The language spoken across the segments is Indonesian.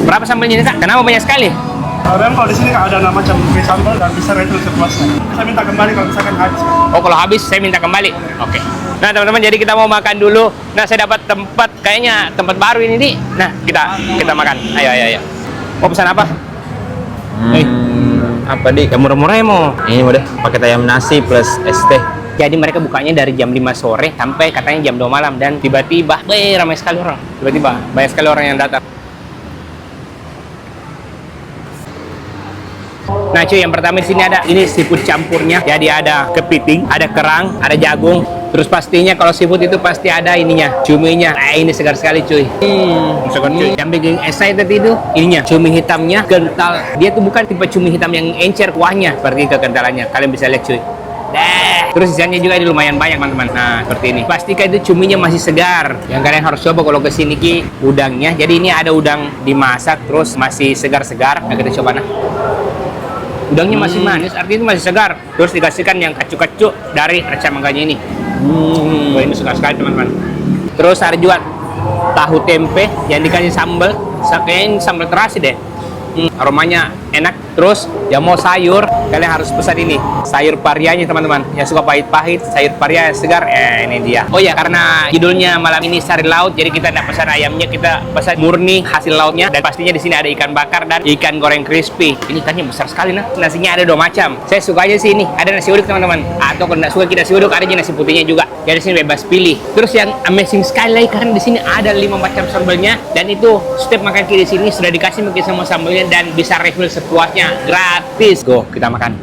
Berapa sambelnya ini kak? Kenapa banyak sekali? Orang kalau di sini nggak ada nama macam beli sambal dan bisa refill sepuasnya. Saya minta kembali kalau misalkan habis. Oh kalau habis saya minta kembali. Oke. Nah teman-teman, jadi kita mau makan dulu. Nah saya dapat tempat, kayaknya tempat baru ini nih. Nah kita makan. Ayo. Mau pesan apa? Apa di? Yang murah-murah ya mau. Ini udah paket ayam nasi plus es teh. Jadi mereka bukanya dari jam 5 sore sampai katanya jam 2 malam. Dan tiba-tiba, ramai sekali orang. Tiba-tiba, banyak sekali orang yang datang. Nah cuy, yang pertama di sini ada ini seafood campurnya. Jadi ada kepiting, ada kerang, ada jagung. Terus pastinya kalau seafood itu pasti ada ininya, cuminya. Nah ini segar sekali cuy. Segar cuy. Yang bikin excited itu ininya, cumi hitamnya kental. Dia tuh bukan tipe cumi hitam yang encer kuahnya, seperti kekentalannya. Kalian bisa lihat cuy. Terus sisanya juga ini lumayan banyak teman-teman. Nah seperti ini. Pastikan itu cuminya masih segar. Yang kalian harus coba kalau kesini ki udangnya. Jadi ini ada udang dimasak terus masih segar-segar. Nah kita coba nah. Udangnya masih manis, artinya itu masih segar. Terus dikasihkan yang kacu-kacu dari raca mangganya ini. Wah ini suka sekali teman-teman. Terus ada juga tahu tempe yang dikasih sambal. Kayaknya sambal terasi deh. Aromanya enak. Terus yang mau sayur, kalian harus pesan ini sayur parianya teman-teman. Yang suka pahit-pahit, sayur paria yang segar. Ini dia. Oh ya, karena judulnya malam ini sari laut, jadi kita tidak pesan ayamnya, kita pesan murni hasil lautnya. Dan pastinya di sini ada ikan bakar dan ikan goreng crispy. Ini ikannya besar sekali nah. Nasinya ada 2 macam. Saya suka aja sih ini. Ada nasi uduk teman-teman. Atau kalau tidak suka kita nasi uduk, ada aja nasi putihnya juga. Jadi sini bebas pilih. Terus yang amazing sekali lagi karena di sini ada 5 macam sambalnya dan itu setiap makan di sini sudah dikasih mungkin sama sambalnya dan bisa refill sepuasnya gratis. Go, kita makan.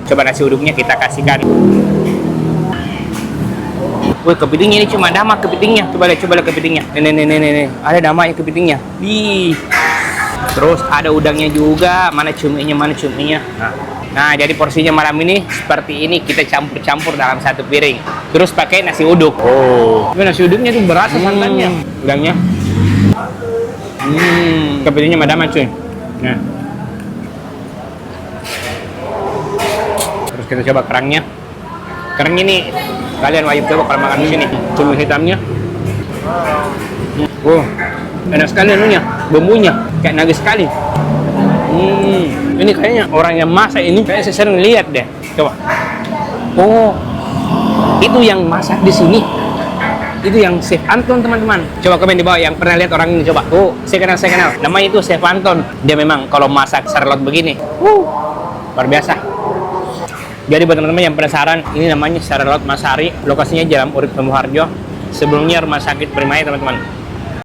Coba nasi uduknya kita kasihkan. Wih, kepitingnya ini cuma damak kepitingnya. Coba lihat kepitingnya. Nih. Ada damaknya kepitingnya. Terus ada udangnya juga. Mana cuminya? Nah, jadi porsinya malam ini seperti ini, kita campur-campur dalam satu piring. Terus pakai nasi uduk. Oh. Tapi nasi uduknya tuh berasa santannya. Udangnya. Kepitingnya madama cuy. Nah. Terus kita coba kerangnya. Kerangnya nih kalian wajib coba kalau makan di sini. Cumi hitamnya. Enak sekali anunya, bumbunya kayak nugget sekali. Ini kayaknya orang yang masak ini kayak saya sering lihat deh. Coba. Oh, itu yang masak di sini. Itu yang Chef Anton teman-teman. Coba komen di bawah yang pernah lihat orang ini coba. Oh, saya kenal. Namanya itu Chef Anton. Dia memang kalau masak serlot begini, luar biasa. Jadi buat teman-teman yang penasaran, ini namanya Serlot Mas Ari. Lokasinya Jalan Urip Temuharjo. Sebelumnya Rumah Sakit Primaya teman-teman.